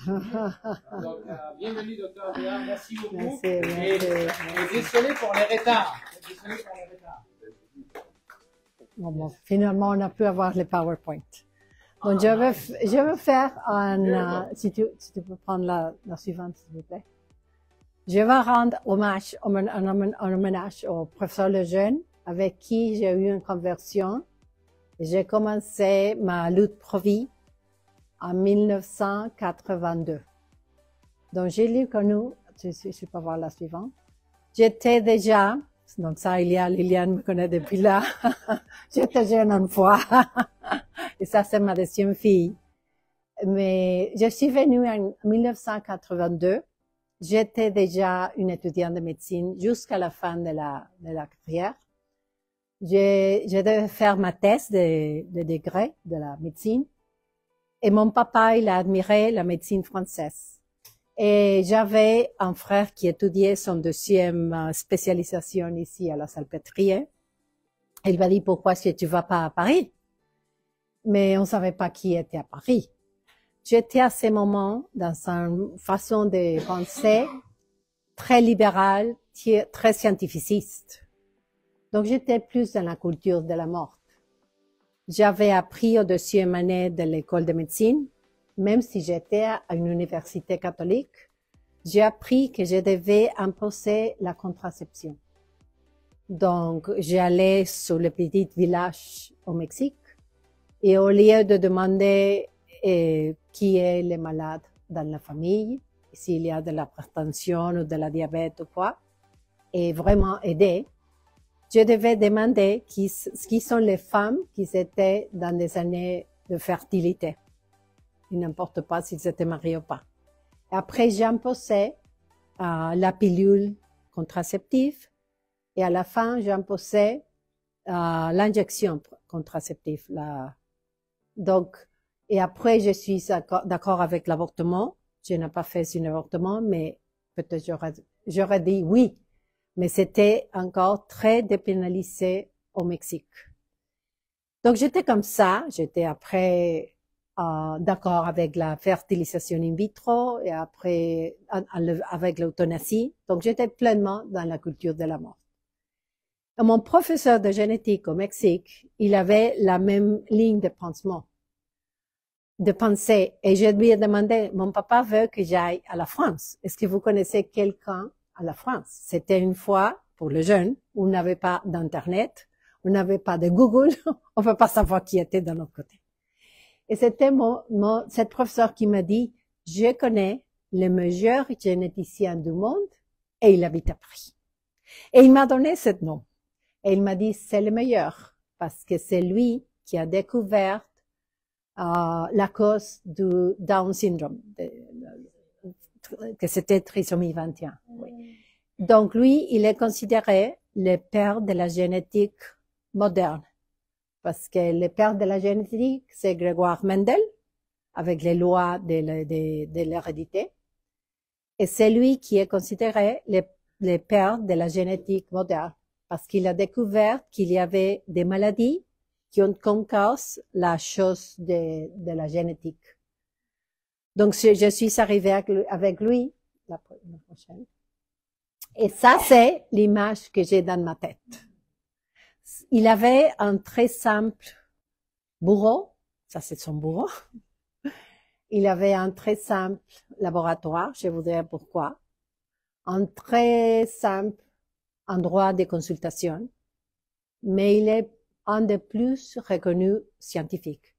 Donc, bienvenue, docteur Béard. Merci beaucoup. Merci, Et désolé pour les retards. Désolé pour les retards. Bon, finalement, on a pu avoir les PowerPoint. Donc, je veux faire un, si tu peux prendre la suivante, s'il vous plaît. Je vais rendre hommage, un hommage au professeur Lejeune, avec qui j'ai eu une conversion. J'ai commencé ma lutte pro-vie en 1982. Donc, j'ai lu que nous, je peux voir la suivante. J'étais déjà, donc ça, Liliane me connaît depuis là. J'étais jeune une fois. Et ça, c'est ma deuxième fille. Mais je suis venue en 1982. J'étais déjà une étudiante de médecine jusqu'à la fin de la carrière. Je devais faire ma thèse de degré de la médecine. Et mon papa, il a admiré la médecine française. Et j'avais un frère qui étudiait son deuxième spécialisation ici à la Salpêtrière. Il m'a dit, pourquoi est-ce que tu vas pas à Paris? Mais on savait pas qui était à Paris. J'étais à ce moment dans une façon de penser très libérale, très scientificiste. Donc j'étais plus dans la culture de la mort. J'avais appris au deuxième année de l'école de médecine, même si j'étais à une université catholique, j'ai appris que je devais imposer la contraception. Donc, j'allais sur le petit village au Mexique et au lieu de demander qui est le malade dans la famille, s'il y a de l'hypertension ou de la diabète ou quoi, et vraiment aider, je devais demander qui sont les femmes qui étaient dans des années de fertilité. Il n'importe pas s'ils étaient mariés ou pas. Et après, j'imposais la pilule contraceptive et à la fin, j'imposais l'injection contraceptive. Donc, et après, je suis d'accord avec l'avortement. Je n'ai pas fait un avortement, mais peut-être j'aurais dit oui. Mais c'était encore très dépénalisé au Mexique. Donc, j'étais comme ça. J'étais après d'accord avec la fertilisation in vitro et après avec l'euthanasie. Donc, j'étais pleinement dans la culture de la mort. Et mon professeur de génétique au Mexique, il avait la même ligne de pensée. Et je lui ai demandé, mon papa veut que j'aille à la France. Est-ce que vous connaissez quelqu'un à la France? C'était une fois, pour les jeunes, où on n'avait pas d'internet, on n'avait pas de Google, on ne peut pas savoir qui était de l'autre côté. Et c'était cette professeur qui m'a dit, je connais le meilleur généticien du monde et il habite à Paris. Et il m'a donné ce nom. Et il m'a dit, c'est le meilleur parce que c'est lui qui a découvert la cause du Down syndrome, que c'était trisomie 21. Oui. Donc lui, il est considéré le père de la génétique moderne. Parce que le père de la génétique, c'est Grégoire Mendel, avec les lois de l'hérédité. Et c'est lui qui est considéré le père de la génétique moderne, parce qu'il a découvert qu'il y avait des maladies qui ont comme cause la chose de la génétique. Donc, je suis arrivée avec lui la prochaine. Et ça, c'est l'image que j'ai dans ma tête. Il avait un très simple bureau, ça c'est son bureau. Il avait un très simple laboratoire, je vous dirai pourquoi. Un très simple endroit de consultation. Mais il est un des plus reconnus scientifiques.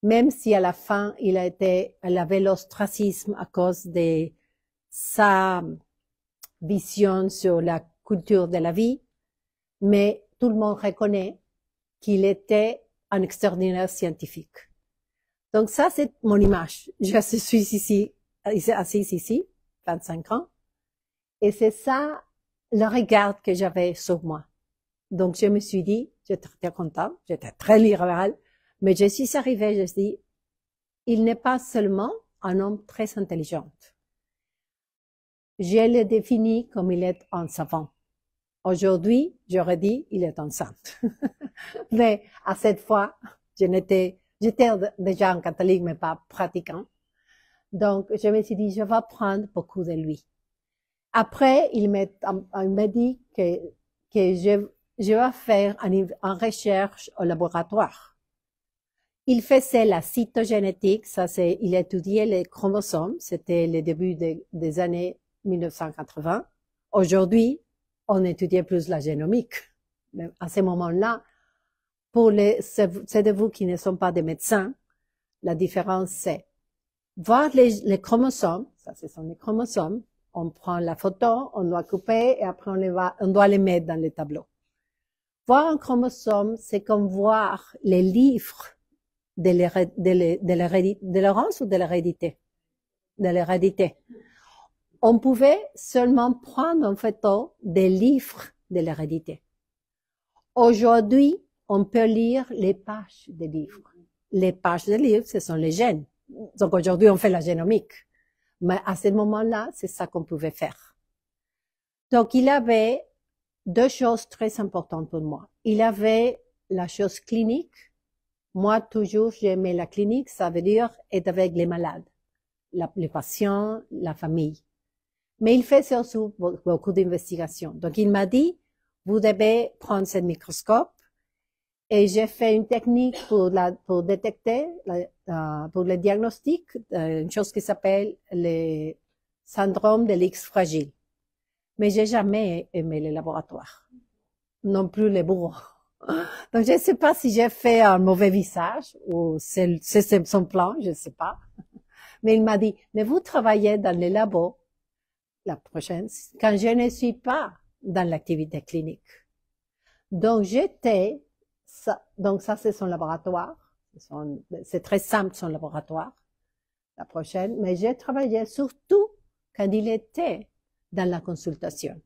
Même si à la fin, il avait l'ostracisme à cause de sa vision sur la culture de la vie, mais tout le monde reconnaît qu'il était un extraordinaire scientifique. Donc ça, c'est mon image. Je suis ici, assise ici, 25 ans, et c'est ça le regard que j'avais sur moi. Donc je me suis dit, j'étais très contente, j'étais très libérale, mais je suis arrivée, je me suis dit, il n'est pas seulement un homme très intelligent. Je le définis comme il est un savant. Aujourd'hui, j'aurais dit, il est enceinte. Mais à cette fois, j'étais déjà un catholique, mais pas pratiquant. Donc, je me suis dit, je vais prendre beaucoup de lui. Après, il m'a dit que je vais faire une recherche au laboratoire. Il faisait la cytogénétique, ça c'est, il étudiait les chromosomes, c'était le début des années 1980. Aujourd'hui, on étudiait plus la génomique. Mais à ce moment-là, pour ceux de vous qui ne sont pas des médecins, la différence c'est voir les chromosomes, ça ce sont les chromosomes, on prend la photo, on doit couper et après on doit les mettre dans le tableau. Voir un chromosome, c'est comme voir les livres de l'errance ou de l'hérédité? De l'hérédité. On pouvait seulement prendre en photo des livres de l'hérédité. Aujourd'hui, on peut lire les pages des livres. Les pages des livres, ce sont les gènes. Donc aujourd'hui, on fait la génomique. Mais à ce moment-là, c'est ça qu'on pouvait faire. Donc il avait deux choses très importantes pour moi. Il avait la chose clinique. Moi, toujours, j'aimais la clinique, ça veut dire être avec les malades, les patients, la famille. Mais il fait aussi beaucoup d'investigations. Donc, il m'a dit, vous devez prendre ce microscope. Et j'ai fait une technique pour détecter, pour le diagnostic, une chose qui s'appelle le syndrome de l'X fragile. Mais j'ai jamais aimé les laboratoires. Non plus les bureaux. Donc, je ne sais pas si j'ai fait un mauvais visage ou c'est son plan, je ne sais pas. Mais il m'a dit, mais vous travaillez dans les labos la prochaine, quand je ne suis pas dans l'activité clinique. Donc, donc ça c'est son laboratoire. C'est très simple son laboratoire, la prochaine. Mais j'ai travaillé surtout quand il était dans la consultation.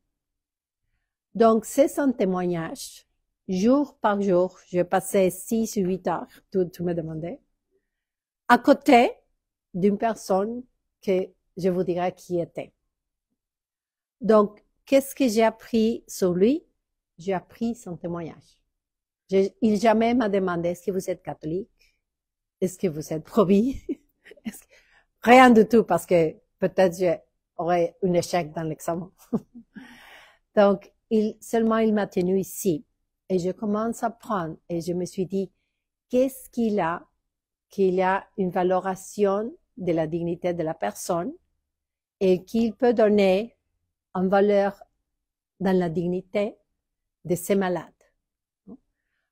Donc, c'est son témoignage. Jour par jour, je passais 6 ou 8 heures, tu me demandais, à côté d'une personne que je vous dirais qui était. Donc, qu'est-ce que j'ai appris sur lui? J'ai appris son témoignage. Il jamais m'a demandé, est-ce que vous êtes catholique? Est-ce que vous êtes pro-vie? Rien du tout, parce que peut-être j'aurais un échec dans l'examen. Donc, seulement il m'a tenu ici. Et je commence à prendre, et je me suis dit, qu'est-ce qu'il y a une valorisation de la dignité de la personne et qu'il peut donner en valeur dans la dignité de ces malades.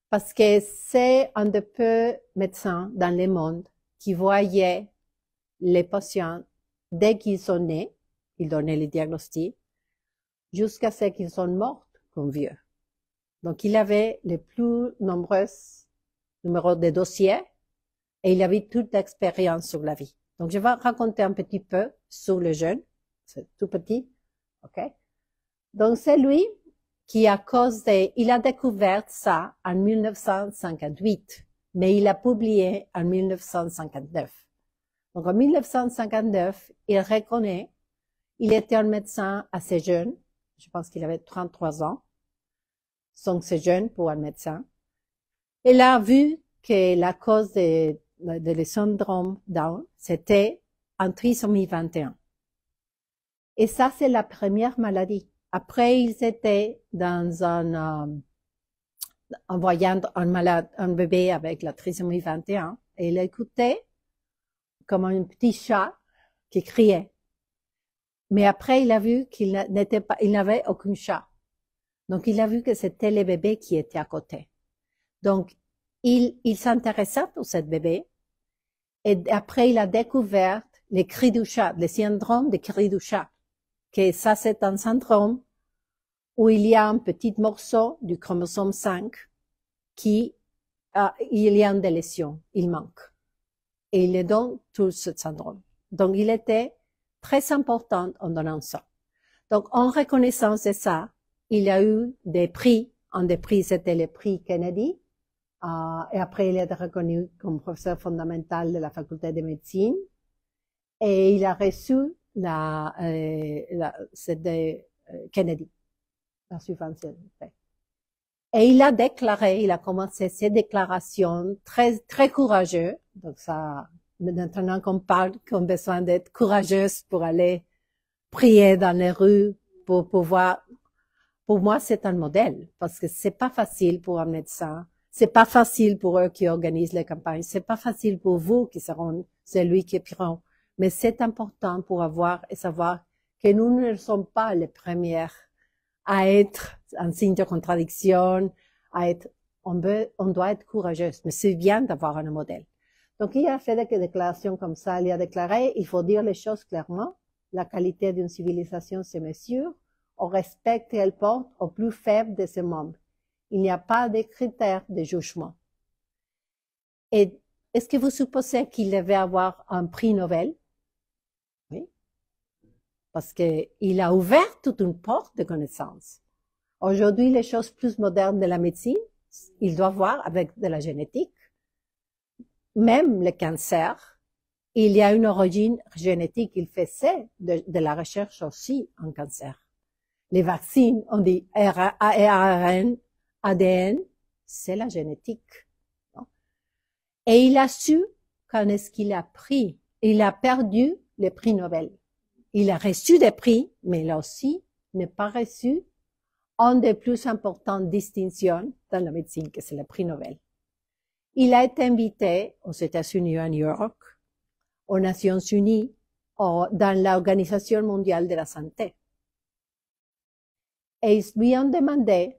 Parce que c'est un de peu médecins dans le monde qui voyaient les patients dès qu'ils sont nés, ils donnaient les diagnostics, jusqu'à ce qu'ils sont morts comme vieux. Donc, il avait les plus nombreux numéros de dossiers et il avait toute l'expérience sur la vie. Donc, je vais raconter un petit peu sur le jeune. C'est tout petit. OK? Donc, c'est lui qui, il a découvert ça en 1958, mais il a publié en 1959. Donc, en 1959, il reconnaît, il était un médecin assez jeune. Je pense qu'il avait 33 ans. Donc, c'est jeune pour un médecin. Il a vu que la cause de le syndrome Down, c'était en trisomie 21. Et ça, c'est la première maladie. Après, ils étaient dans en voyant un bébé avec la trisomie 21, et il écoutait comme un petit chat qui criait. Mais après, il a vu qu'il n'avait aucun chat. Donc, il a vu que c'était le bébé qui était à côté. Donc, il s'intéressa pour ce bébé. Et après, il a découvert les cris du chat, le syndrome des cris du chat. Que ça, c'est un syndrome où il y a un petit morceau du chromosome 5 il y a une délétion, il manque. Et il est dans tout ce syndrome. Donc, il était très important en donnant ça. Donc, en reconnaissance de ça, il y a eu des prix. Un des prix, c'était le prix Kennedy. Et après, il est reconnu comme professeur fondamental de la faculté de médecine. Et il a reçu c'était Kennedy, la subvention. Et il a commencé ses déclarations très, très courageuses. Donc ça, maintenant qu'on parle qu'on a besoin d'être courageuse pour aller prier dans les rues, pour pouvoir, pour moi, c'est un modèle, parce que c'est pas facile pour un médecin, c'est pas facile pour eux qui organisent les campagnes, c'est pas facile pour vous qui seront celui qui prieront, mais c'est important pour avoir et savoir que nous ne sommes pas les premières à être un signe de contradiction, à être, on doit être courageuse, mais c'est bien d'avoir un modèle. Donc, il a fait des déclarations comme ça, il a déclaré, il faut dire les choses clairement, la qualité d'une civilisation se mesure au respect qu'elle porte au plus faible de ses membres. Il n'y a pas de critères de jugement. Et est-ce que vous supposez qu'il devait avoir un prix Nobel? Oui. Parce qu'il a ouvert toute une porte de connaissances. Aujourd'hui, les choses plus modernes de la médecine, il doit voir avec de la génétique. Même le cancer, il y a une origine génétique. Il faisait de la recherche aussi en cancer. Les vaccins, on dit ARN, ADN, c'est la génétique. Non? Et il a su quand est-ce qu'il a pris. Il a perdu les prix Nobel. Il a reçu des prix, mais il a aussi n'a pas reçu une des plus importantes distinctions dans la médecine, que c'est le prix Nobel. Il a été invité aux États-Unis à New York, aux Nations Unies, dans l'Organisation mondiale de la santé. Et ils lui ont demandé,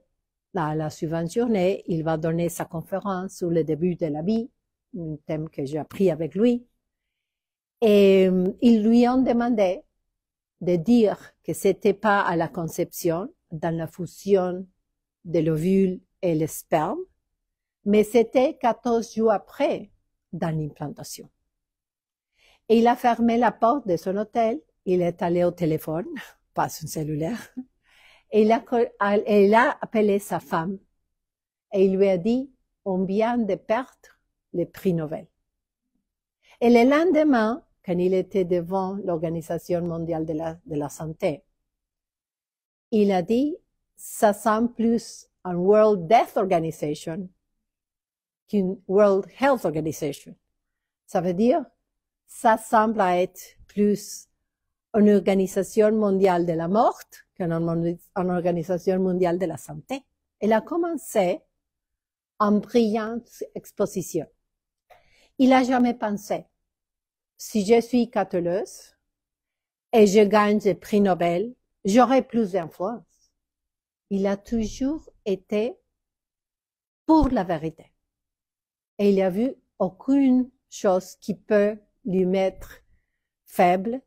la suivante journée, il va donner sa conférence sur le début de la vie, un thème que j'ai appris avec lui. Et ils lui ont demandé de dire que c'était pas à la conception, dans la fusion de l'ovule et le sperme, mais c'était 14 jours après, dans l'implantation. Et il a fermé la porte de son hôtel, il est allé au téléphone, pas son cellulaire, et il a appelé sa femme, et il lui a dit, on vient de perdre le prix Nobel. Et le lendemain, quand il était devant l'Organisation mondiale de la santé, il a dit, ça semble plus un World Death Organization qu'une World Health Organization. Ça veut dire, ça semble être plus une organisation mondiale de la mort qu'une organisation mondiale de la santé. Elle a commencé en brillante exposition. Il n'a jamais pensé, si je suis catholique et je gagne le prix Nobel, j'aurai plus d'influence. Il a toujours été pour la vérité. Et il a vu aucune chose qui peut lui mettre faible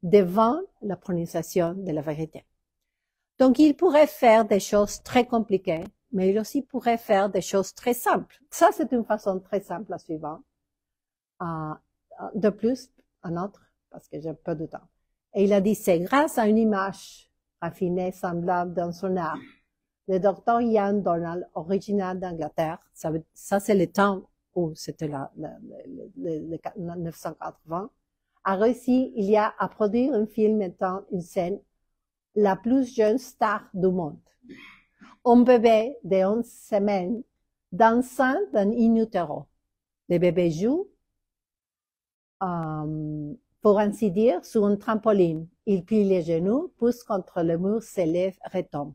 devant la prononciation de la vérité. Donc, il pourrait faire des choses très compliquées, mais il aussi pourrait faire des choses très simples. Ça, c'est une façon très simple à suivre. De plus, un autre, parce que j'ai peu de temps. Et il a dit, c'est grâce à une image raffinée, semblable dans son art. Le docteur Ian Donald, originaire d'Angleterre, ça c'est le temps où c'était le 1980, a réussi, il y a à produire un film mettant une scène la plus jeune star du monde. Un bébé de 11 semaines dansant dans in utero. Le bébé joue, pour ainsi dire, sur une trampoline. Il plie les genoux, pousse contre le mur, s'élève, retombe.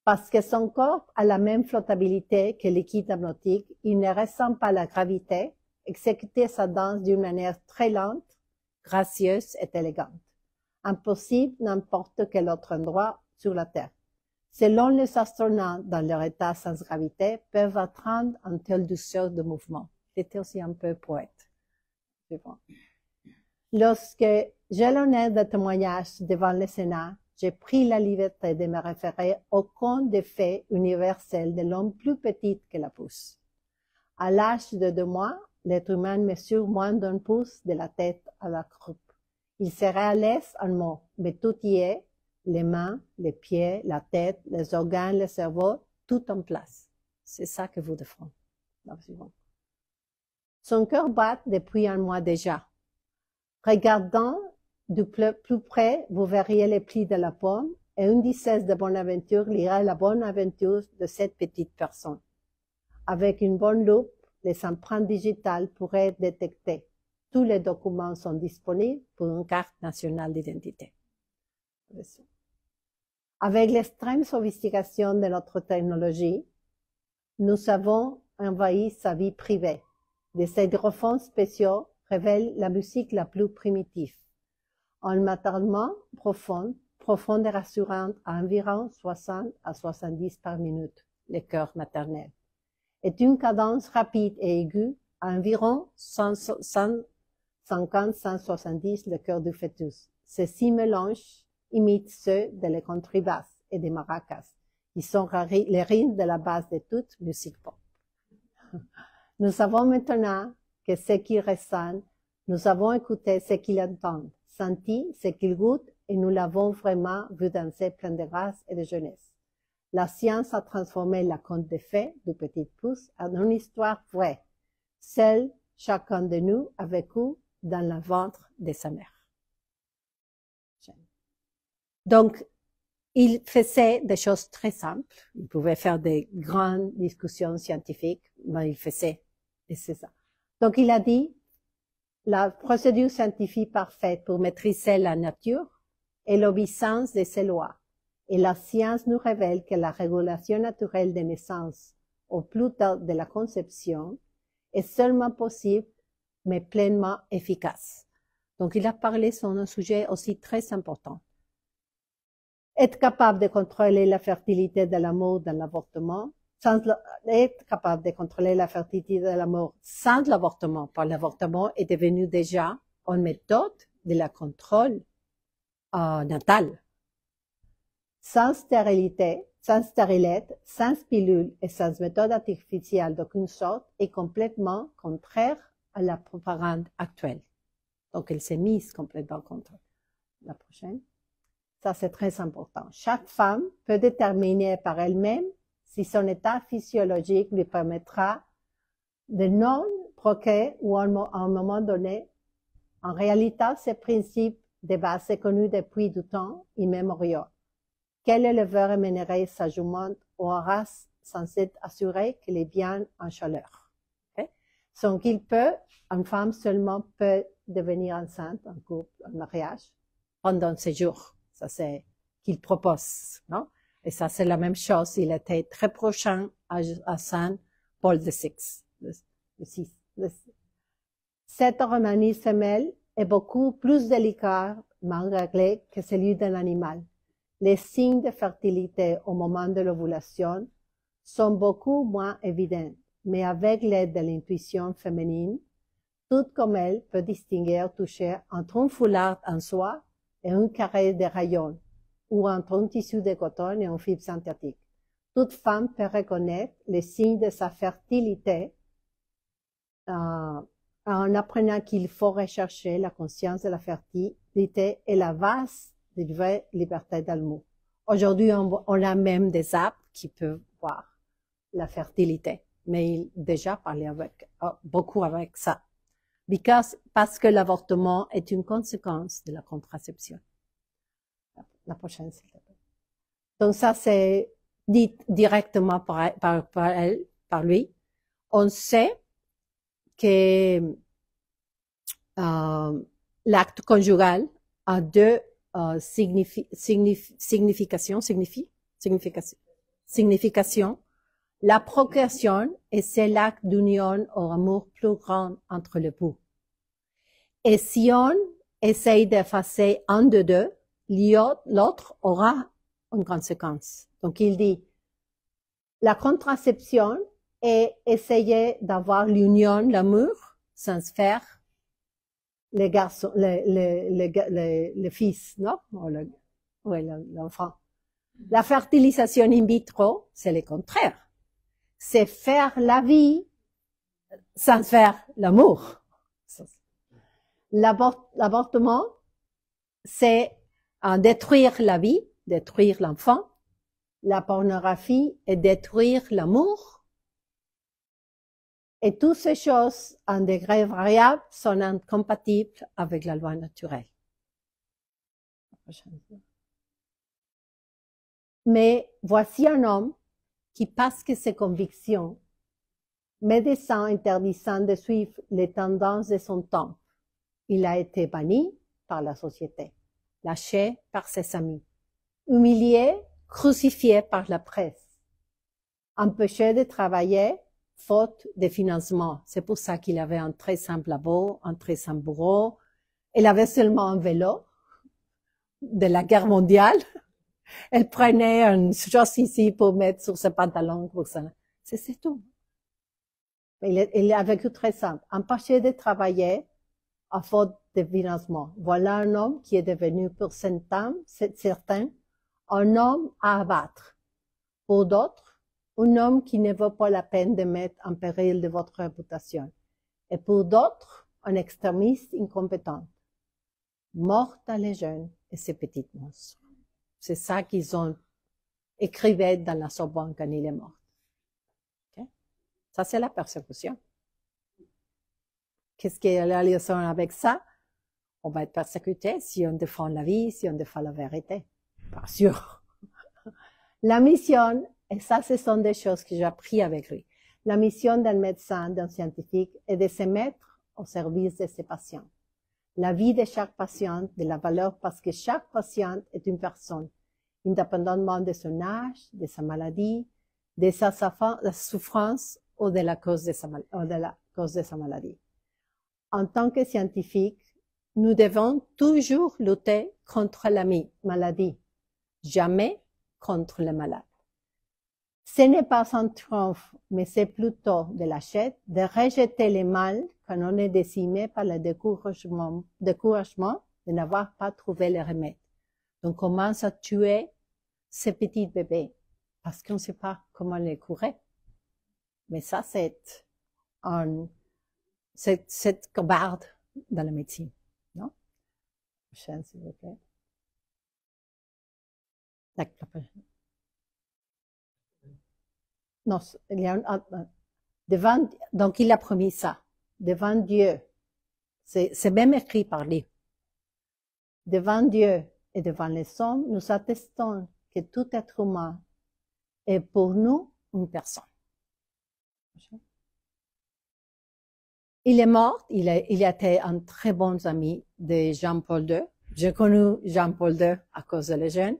Parce que son corps a la même flottabilité que l'équipe hypnotique, il ne ressent pas la gravité, exécuter sa danse d'une manière très lente, gracieuse et élégante. Impossible n'importe quel autre endroit sur la Terre. Selon les astronautes dans leur état sans gravité, peuvent atteindre une telle douceur de mouvement. J'étais aussi un peu poète. Lorsque j'ai l'honneur de témoignage devant le Sénat, j'ai pris la liberté de me référer au conte des faits universel de l'homme plus petit que la pouce. À l'âge de 2 mois, l'être humain mesure moins d'un pouce de la tête à la croupe. Il serait à l'aise en mots, mais tout y est, les mains, les pieds, la tête, les organes, le cerveau, tout en place. C'est ça que vous devez. Son cœur bat depuis un mois déjà. Regardant du plus près, vous verriez les plis de la paume et une dizaine de Bonaventure lira la bonne aventure de cette petite personne. Avec une bonne loupe, les empreintes digitales pourraient être détectées. Tous les documents sont disponibles pour une carte nationale d'identité. Avec l'extrême sophistication de notre technologie, nous avons envahi sa vie privée. Des hydrophones spéciaux révèlent la musique la plus primitive. Un maternellement profond et rassurant à environ 60 à 70 par minute, le cœur maternel. Est une cadence rapide et aiguë à environ 150-170 le cœur du fœtus. Ces 6 mélanges imitent ceux de la contrebasse et des maracas, qui sont les rythmes de la base de toute musique pop. Nous savons maintenant que ce qu'ils ressentent, nous avons écouté ce qu'ils entendent, senti ce qu'ils goûtent, et nous l'avons vraiment vu danser plein de grâce et de jeunesse. La science a transformé la conte de fées du petit pouce en une histoire vraie, celle chacun de nous a vécue dans le ventre de sa mère. Donc, il faisait des choses très simples. Il pouvait faire des grandes discussions scientifiques, mais il faisait, et c'est ça. Donc, il a dit, la procédure scientifique parfaite pour maîtriser la nature est l'obéissance de ses lois. Et la science nous révèle que la régulation naturelle des naissances, au plus tard de la conception, est seulement possible, mais pleinement efficace. Donc, il a parlé sur un sujet aussi très important. Être capable de contrôler la fertilité de l'amour dans l'avortement, être capable de contrôler la fertilité de l'amour sans l'avortement, par l'avortement est devenu déjà une méthode de la contrôle natal. Sans stérilité, sans stérilette, sans pilule et sans méthode artificielle d'aucune sorte est complètement contraire à la propagande actuelle. Donc, elle s'est mise complètement contre. La prochaine. Ça, c'est très important. Chaque femme peut déterminer par elle-même si son état physiologique lui permettra de non procréer ou à un moment donné. En réalité, ces principes de base est connu depuis du temps immémorial. Quel éleveur rémunéré sa jument aura censé assurer qu'elle est bien en chaleur. Okay? Donc, une femme seulement peut devenir enceinte en couple, en mariage, pendant ces jours. Ça, c'est qu'il propose, non? Et ça, c'est la même chose. Il était très prochain à Saint Paul VI, le VI. Cet organisme femelle est beaucoup plus délicatement réglé que celui d'un animal. Les signes de fertilité au moment de l'ovulation sont beaucoup moins évidents, mais avec l'aide de l'intuition féminine, toute comme elle peut distinguer ou toucher entre un foulard en soie et un carré de rayon, ou entre un tissu de coton et un fibre synthétique. Toute femme peut reconnaître les signes de sa fertilité en apprenant qu'il faut rechercher la conscience de la fertilité et la vaste de vraie liberté d'amour. Aujourd'hui, on a même des apps qui peuvent voir la fertilité, mais il déjà parlé beaucoup avec ça. Parce que l'avortement est une conséquence de la contraception. La prochaine, s'il te plaît. Donc ça, c'est dit directement par lui. On sait que l'acte conjugal a deux significations. La procréation est c'est l'acte d'union au amour plus grand entre les bouts. Et si on essaye d'effacer un de deux, l'autre aura une conséquence. Donc il dit, la contraception est essayer d'avoir l'union, l'amour, sans faire les garçons, le fils, non? Oui, l'enfant. La fertilisation in vitro, c'est le contraire. C'est faire la vie sans faire l'amour. L'avortement, c'est détruire la vie, détruire l'enfant. La pornographie est détruire l'amour. Et toutes ces choses en degré variable sont incompatibles avec la loi naturelle. Mais voici un homme qui, parce que ses convictions médecin interdisant de suivre les tendances de son temps. Il a été banni par la société, lâché par ses amis, humilié, crucifié par la presse, empêché de travailler faute de financement. C'est pour ça qu'il avait un très simple labo, un très simple bureau. Il avait seulement un vélo de la guerre mondiale. Elle prenait une chose ici pour mettre sur ses pantalons. Pour ça. C'est tout. Il a vécu très simple. Empêché de travailler à faute de financement. Voilà un homme qui est devenu pour certains un homme à abattre. Pour d'autres, un homme qui ne vaut pas la peine de mettre en péril de votre réputation. Et pour d'autres, un extrémiste incompétent. Mort dans les jeunes et ses petites monstres. C'est ça qu'ils ont écrivé dans la Sorbonne quand il est mort. Okay? Ça, c'est la persécution. Qu'est-ce qu'il y a la liaison avec ça? On va être persécuté si on défend la vie, si on défend la vérité. Pas sûr. La mission, et ça, ce sont des choses que j'ai appris avec lui. La mission d'un médecin, d'un scientifique, est de se mettre au service de ses patients. La vie de chaque patient, de la valeur, parce que chaque patient est une personne, indépendamment de son âge, de sa maladie, de sa souffrance ou de la cause de sa maladie. En tant que scientifique, nous devons toujours lutter contre la maladie, jamais contre le malade. Ce n'est pas un triomphe, mais c'est plutôt de de rejeter le mal quand on est décimé par le découragement de n'avoir pas trouvé le remède. Donc, on commence à tuer ces petits bébés parce qu'on ne sait pas comment les curer. Mais ça, c'est cette cobarde dans la médecine, non? Prochaine, s'il vous plaît. Non, il y a donc il a promis ça, devant Dieu. C'est même écrit par lui. Devant Dieu et devant les hommes, nous attestons que tout être humain est pour nous une personne. Il est mort, il a été un très bon ami de Jean-Paul II. J'ai connu Jean-Paul II à cause de les jeunes.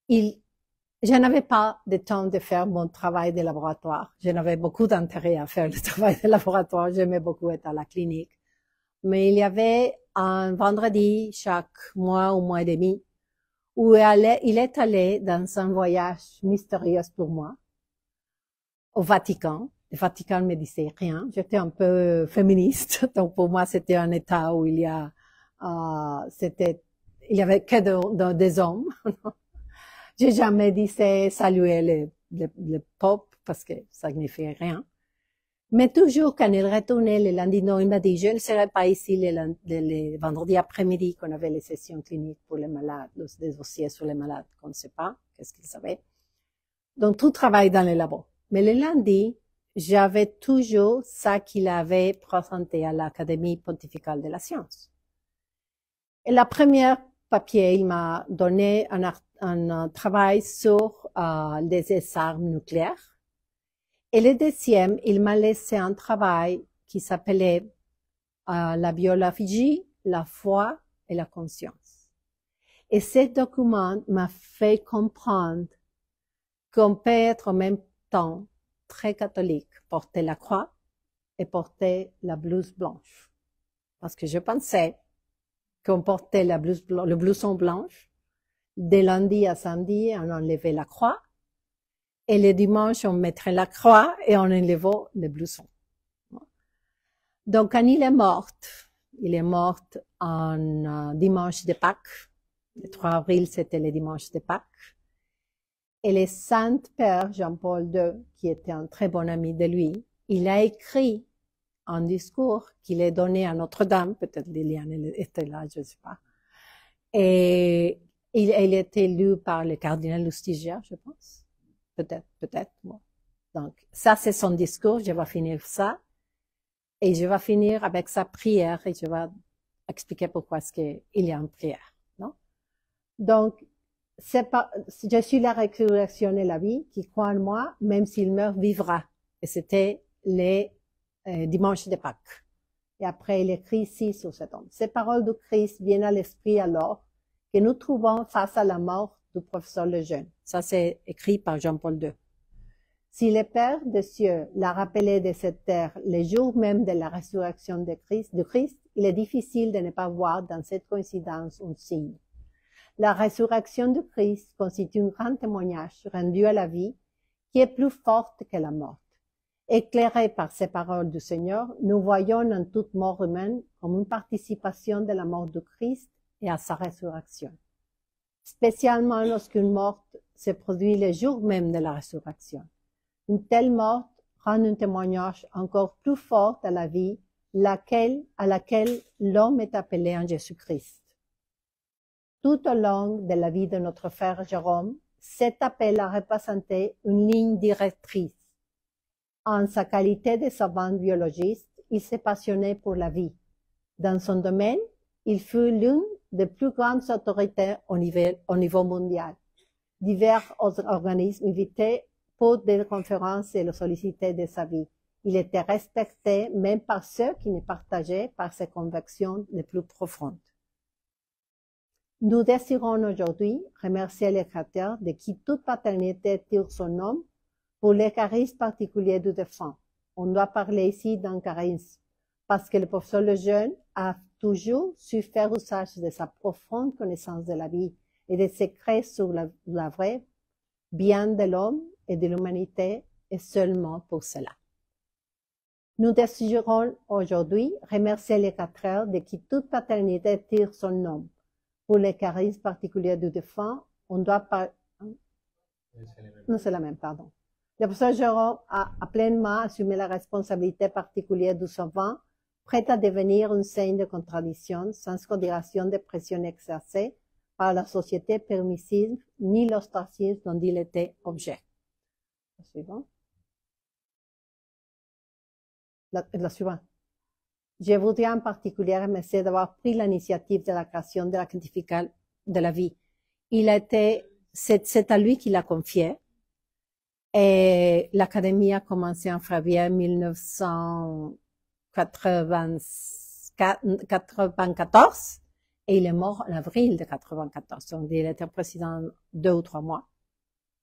Je n'avais pas de temps de faire mon travail de laboratoire. Je n'avais beaucoup d'intérêt à faire le travail de laboratoire. J'aimais beaucoup être à la clinique. Mais il y avait un vendredi chaque mois ou mois et demi où il est allé dans un voyage mystérieux pour moi au Vatican. Le Vatican ne me disait rien. J'étais un peu féministe. Donc pour moi, c'était un état où il y avait que des hommes. J'ai jamais dit saluer le pape parce que ça ne fait rien. Mais toujours, quand il retournait le lundi, non, il m'a dit, je ne serai pas ici le vendredi après-midi qu'on avait les sessions cliniques pour les malades, des dossiers sur les malades qu'on ne sait pas, qu'est-ce qu'ils savaient. Donc, tout travaille dans les labos. Mais le lundi, j'avais toujours ça qu'il avait présenté à l'Académie pontificale de la science. Et la première papier, il m'a donné un travail sur les armes nucléaires. Et le deuxième, il m'a laissé un travail qui s'appelait la biologie, la foi et la conscience. Et ce document m'a fait comprendre qu'on peut être en même temps très catholique, porter la croix et porter la blouse blanche. Parce que je pensais qu'on portait le blouson blanche. De lundi à samedi, on enlevait la croix. Et le dimanche, on mettrait la croix et on enlevait le blouson. Donc, quand il est mort en dimanche de Pâques. Le 3 avril, c'était le dimanche de Pâques. Et le Saint-Père Jean-Paul II, qui était un très bon ami de lui, il a écrit un discours qu'il a donné à Notre-Dame, peut-être Liliane était là, je ne sais pas. Et il a été lu par le cardinal Lustiger, je pense. Peut-être, bon. Donc, ça, c'est son discours, je vais finir ça. Et je vais finir avec sa prière et je vais expliquer pourquoi est-ce qu'il y a une prière, non? Donc, je suis la résurrection et la vie, qui croit en moi, même s'il meurt, vivra. Et c'était les dimanches de Pâques. Et après, il écrit ici sur cet homme. Ces paroles du Christ viennent à l'esprit alors que nous trouvons face à la mort du professeur Lejeune. Ça, c'est écrit par Jean-Paul II. Si le Père des cieux l'a rappelé de cette terre le jour même de la résurrection de Christ, il est difficile de ne pas voir dans cette coïncidence un signe. La résurrection de Christ constitue un grand témoignage rendu à la vie qui est plus forte que la mort. Éclairés par ces paroles du Seigneur, nous voyons en toute mort humaine comme une participation de la mort de Christ et à sa résurrection. Spécialement lorsqu'une mort se produit le jour même de la résurrection. Une telle mort rend un témoignage encore plus fort à la vie, à laquelle l'homme est appelé en Jésus-Christ. Tout au long de la vie de notre frère Jérôme, cet appel a représenté une ligne directrice. En sa qualité de savant biologiste, il s'est passionné pour la vie. Dans son domaine, il fut l'une des plus grandes autorités au niveau mondial. Divers organismes invitaient pour des conférences et le sollicitaient de sa vie. Il était respecté même par ceux qui ne partageaient pas ses convictions les plus profondes. Nous désirons aujourd'hui remercier le Créateur de qui toute paternité tire son nom pour le charisme particulier du défunt. On doit parler ici d'un charisme, parce que le professeur Lejeune a toujours su faire usage de sa profonde connaissance de la vie et des secrets sur la vraie bien de l'homme et de l'humanité, et seulement pour cela. Nous désirons aujourd'hui remercier le Créateur de qui toute paternité tire son nom. Pour le charisme particulier du défunt, on doit Non, c'est la même, pardon. Le professeur Jérôme a pleinement assumé la responsabilité particulière du savant, prêt à devenir un signe de contradiction, sans considération des pressions exercées par la société permissive, ni l'ostracisme dont il était objet. La suivante. La suivante. Je voudrais en particulier remercier d'avoir pris l'initiative de la création de la quantificale de la vie. C'est à lui qu'il a confié. Et l'Académie a commencé en février 1994 et il est mort en avril de 94. Donc, il était président 2 ou 3 mois.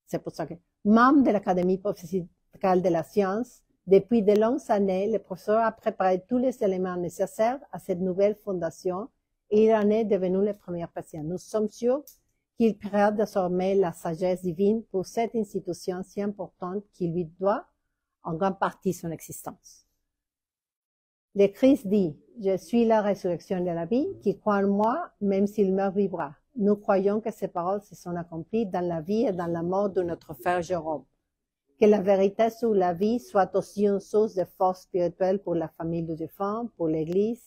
C'est pour ça que, membre de l'Académie professorale de la science, depuis de longues années, le professeur a préparé tous les éléments nécessaires à cette nouvelle fondation et il en est devenu le premier président. Nous sommes sûrs qu'il paiera désormais la sagesse divine pour cette institution si importante qui lui doit en grande partie son existence. Le Christ dit, je suis la résurrection de la vie, qui croit en moi, même s'il meurt vivra. Nous croyons que ces paroles se sont accomplies dans la vie et dans la mort de notre frère Jérôme. Que la vérité sur la vie soit aussi une source de force spirituelle pour la famille du défunt, pour l'Église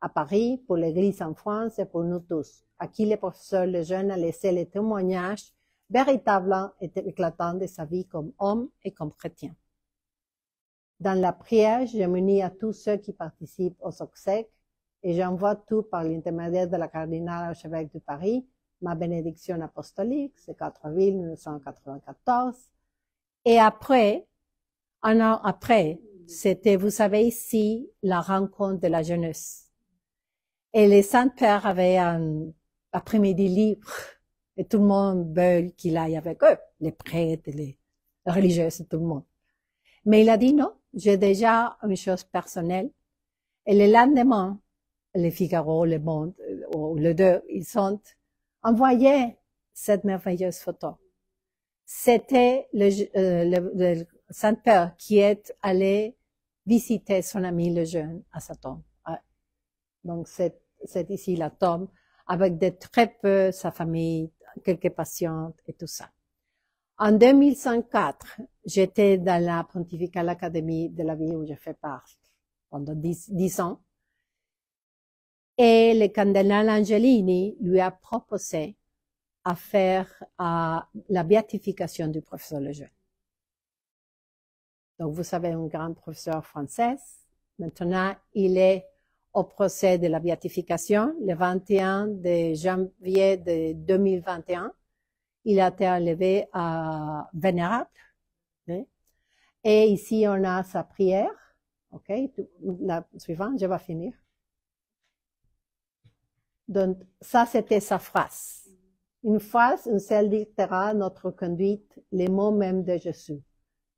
à Paris, pour l'Église en France et pour nous tous, à qui le professeur Lejeune a laissé le témoignage véritable et éclatant de sa vie comme homme et comme chrétien. Dans la prière, je m'unis à tous ceux qui participent aux obsèques et j'envoie tout par l'intermédiaire de la cardinale archevêque de Paris, ma bénédiction apostolique, c'est 4 avril 1994. Et après, un an après, c'était, vous savez ici, la rencontre de la jeunesse. Et les Saints-Pères avaient un après-midi libre et tout le monde veut qu'il aille avec eux, les prêtres, les religieuses, tout le monde. Mais il a dit non, j'ai déjà une chose personnelle. Et le lendemain, les Figaro, le Monde, ou les deux, ils ont envoyé cette merveilleuse photo. C'était le Saint-Père qui est allé visiter son ami le jeune à sa tombe. Donc c'est ici la tombe, avec de très peu sa famille, quelques patients et tout ça. En 2004, j'étais dans la Pontificale Académie de la vie où je fais partie pendant 10 ans. Et le cardinal Angelini lui a proposé à faire la béatification du professeur Lejeune. Donc, vous savez, un grand professeur français. Maintenant, il est au procès de la béatification le 21 de janvier de 2021. Il a été enlevé à Vénérable. Et ici, on a sa prière. OK, la suivante, je vais finir. Donc, ça, c'était sa phrase. Une phrase, une seule dictera notre conduite, les mots mêmes de Jésus.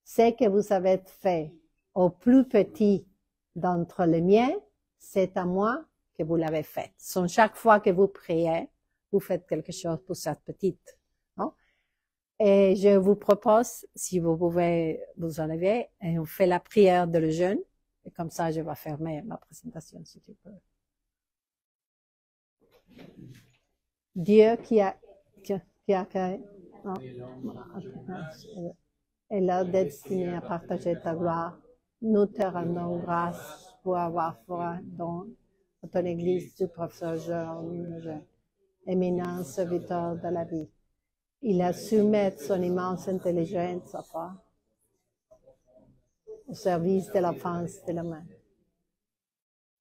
Ce que vous avez fait au plus petit d'entre les miens, c'est à moi que vous l'avez fait. Donc, chaque fois que vous priez, vous faites quelque chose pour cette petite. Non? Et je vous propose, si vous pouvez vous enlever, et on fait la prière de le jeûne. Et comme ça, je vais fermer ma présentation, si tu peux. Dieu qui a non, est là destiné à partager ta gloire. Nous te rendons grâce pour avoir foi dans ton Église du professeur Jérôme, éminent serviteur de la vie. Il a su mettre son immense intelligence au service de l'enfance de l'homme,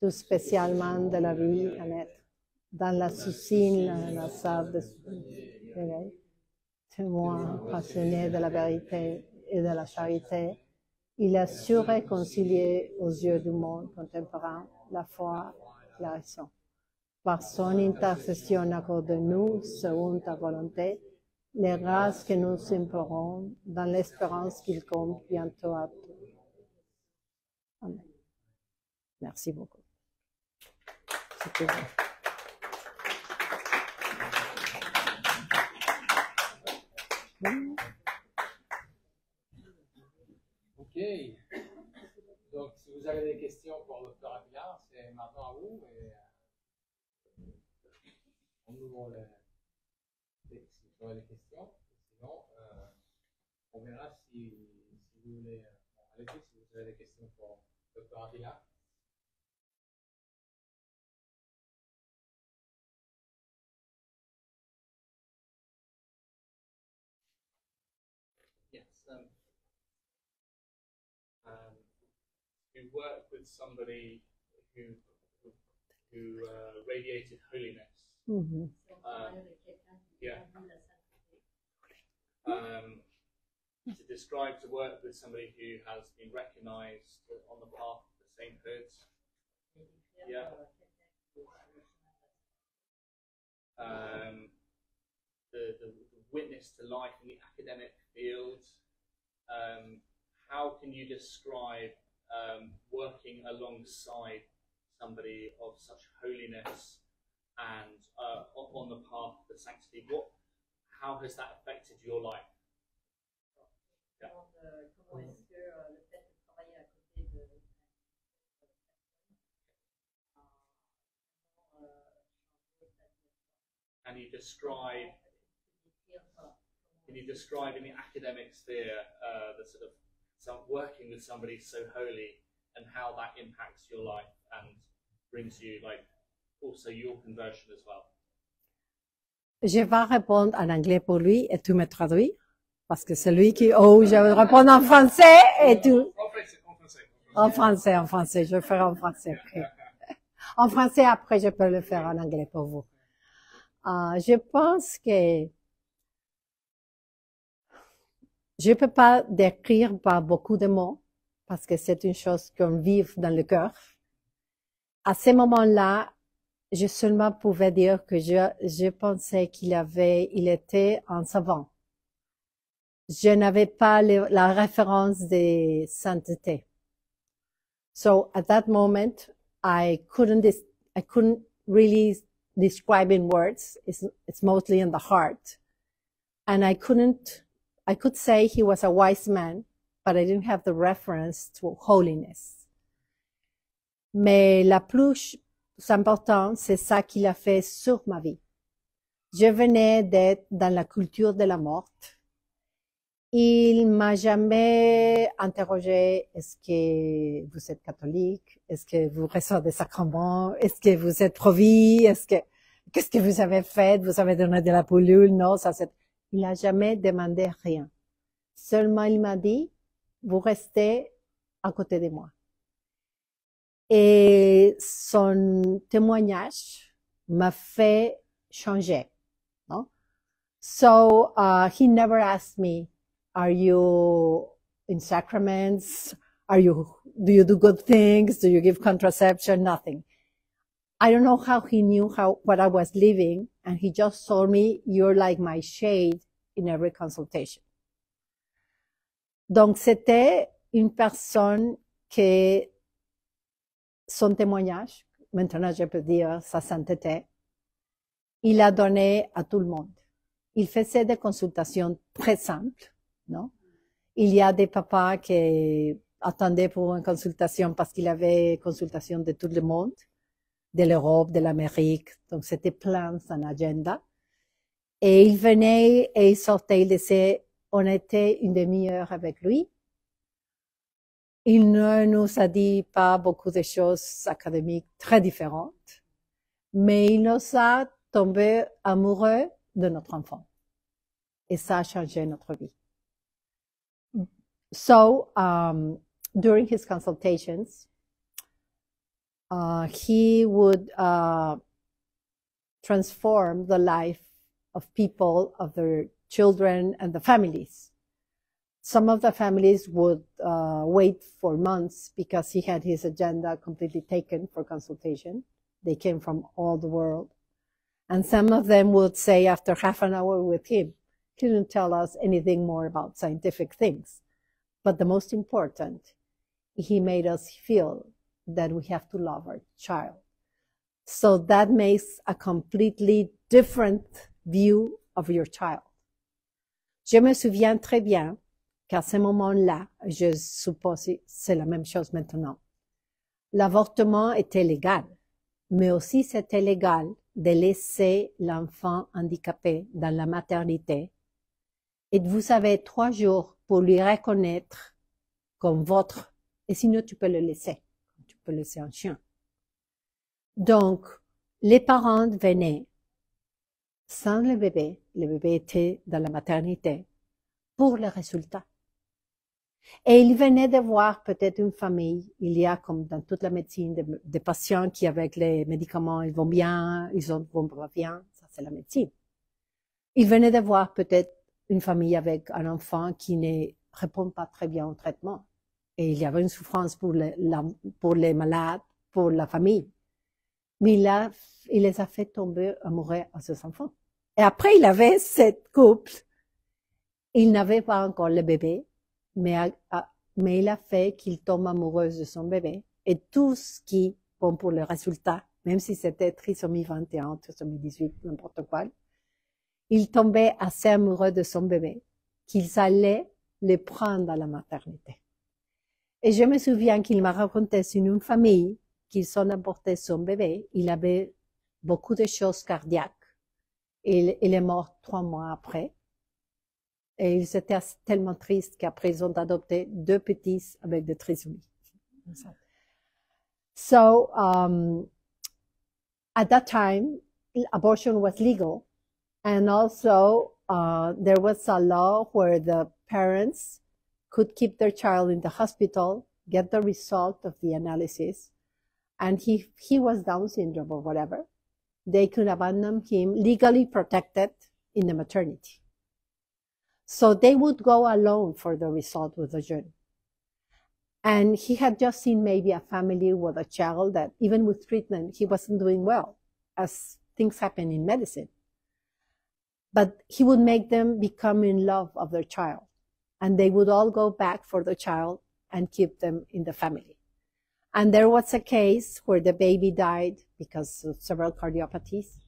tout spécialement de la vie à naître. Dans la soucine, la salle de témoin passionné de la vérité et de la charité, il a su réconcilier aux yeux du monde contemporain la foi et la raison. Par son intercession, accorde-nous, selon ta volonté, les grâces que nous implorons, dans l'espérance qu'il compte bientôt à tout. Amen. Merci beaucoup. C'était bon. Ok. Donc, si vous avez des questions pour le Dr. Aguilar, c'est maintenant à vous. Et, on ouvre si vous avez des questions. Sinon, on verra si vous voulez. Allez-y si vous avez des questions pour le Dr. Aguilar. Yes. You work with somebody who radiated holiness. Mm-hmm. Yeah. To describe to work with somebody who has been recognized on the path of the sainthood. Yeah. The witness to life in the academic field. How can you describe working alongside somebody of such holiness and on the path of the sanctity? How has that affected your life? Yeah. Can you describe in the academic sphere the sort of working with somebody so holy and how that impacts your life and brings you also your conversion as well? Je vais répondre en anglais pour lui et tu me traduis parce que c'est lui qui je vais répondre en français et tu en français je vais faire en français okay. En français après je peux le faire en anglais pour vous. Je pense que je peux pas décrire par beaucoup de mots parce que c'est une chose qu'on vit dans le cœur. À ce moment-là, je seulement pouvais dire que je pensais qu'il était un savant. Je n'avais pas la référence de sainteté. So at that moment, I couldn't really describe in words. It's mostly in the heart. And I could say he was a wise man, but I didn't have the reference to holiness. Mais la plus importante, c'est ça qu'il a fait sur ma vie. Je venais d'être dans la culture de la mort. Il m'a jamais interrogé, est-ce que vous êtes catholique? Est-ce que vous recevez des sacrements? Est-ce que vous êtes pro-vie? Qu'est-ce que vous avez fait? Vous avez donné de la pilule? Non, il n'a jamais demandé rien. Seulement, il m'a dit, vous restez à côté de moi. Et son témoignage m'a fait changer. No? So, he never asked me, are you in sacraments? Do you do good things? Do you give contraception? Nothing. I don't know how he knew what I was living, and he just told me, you're like my shade in every consultation. Donc, c'était une personne que son témoignage, maintenant je peux dire sa sainteté, il a donné à tout le monde. Il faisait des consultations très simples, non? Il y a des papas qui attendaient pour une consultation parce qu'il avait consultation de tout le monde, de l'Europe, de l'Amérique. Donc, c'était plein son agenda. Et il venait et il sortait, il disait, on était une demi-heure avec lui. Il ne nous a dit pas beaucoup de choses académiques très différentes, mais il nous a tombé amoureux de notre enfant. Et ça a changé notre vie. So, during his consultations, he would transform the life of people, of their children and the families. Some of the families would wait for months because he had his agenda completely taken for consultation. They came from all the world. And some of them would say after half an hour with him, he didn't tell us anything more about scientific things. But the most important, he made us feel that we have to love our child. So that makes a completely different view of your child. Je me souviens très bien qu'à ce moment-là, je suppose que c'est la même chose maintenant, l'avortement était légal, mais aussi c'était légal de laisser l'enfant handicapé dans la maternité et vous avez 3 jours pour lui reconnaître comme votre, et sinon tu peux le laisser un chien. Donc, les parents venaient sans le bébé était dans la maternité, pour le résultat. Et ils venaient de voir peut-être une famille, il y a comme dans toute la médecine des patients qui avec les médicaments ils vont bien, ils vont pas bien, ça c'est la médecine. Ils venaient de voir peut-être une famille avec un enfant qui ne répond pas très bien au traitement. Et il y avait une souffrance pour les malades, pour la famille. Mais il les a fait tomber amoureux à ses enfants. Et après, il avait cette couple. Il n'avait pas encore le bébé, mais il a fait qu'il tombe amoureux de son bébé. Et tout ce qui, bon, pour le résultat, même si c'était trisomie 21, trisomie 18, n'importe quoi, il tombait assez amoureux de son bébé, qu'ils allaient le prendre à la maternité. Et je me souviens qu'il m'a raconté sur une famille qu'ils ont apporté son bébé. Il avait beaucoup de choses cardiaques. Il est mort 3 mois après. Et ils étaient tellement tristes qu'après ils ont adopté 2 petits avec des trisomies. So, at that time, abortion was legal. And also, there was a law where the parents could keep their child in the hospital, get the result of the analysis, and he was Down syndrome or whatever, they could abandon him legally protected in the maternity. So they would go alone for the result with the journey. And he had just seen maybe a family with a child that even with treatment, he wasn't doing well, as things happen in medicine. But he would make them become in love of their child. And they would all go back for the child and keep them in the family. And there was a case where the baby died because of several cardiopathies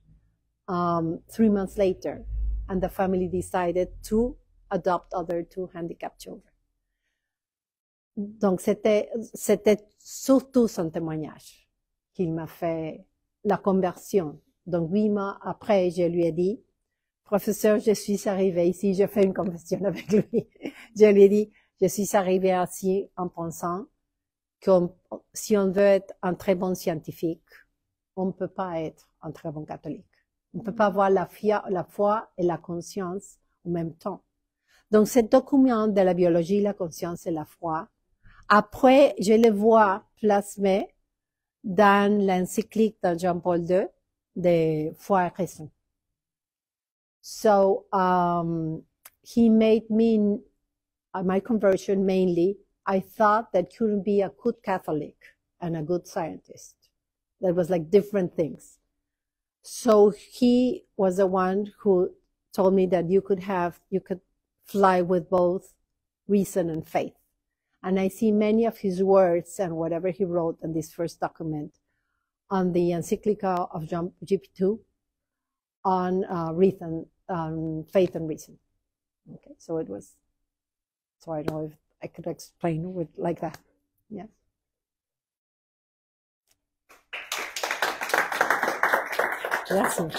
3 months later. And the family decided to adopt other 2 handicapped children. Donc, c'était surtout son témoignage qui m'a fait la conversion. Donc, 8 mois après, je lui ai dit, professeur, je suis arrivée ici, je fais une confession avec lui. Je lui ai dit, je suis arrivée ici en pensant que si on veut être un très bon scientifique, on ne peut pas être un très bon catholique. On ne peut pas avoir la foi et la conscience en même temps. Donc, ce document de la biologie, la conscience et la foi, après, je le vois plasmé dans l'encyclique de Jean-Paul II de Foi et Raison. So, he made me my conversion mainly, I thought that couldn't be a good Catholic and a good scientist. That was like different things. So he was the one who told me that you could fly with both reason and faith. And I see many of his words and whatever he wrote in this first document on the encyclica of John GP2 on reason, faith and reason. Okay, so it was. So I don't know if I could explain with like that. Yes. Gracias.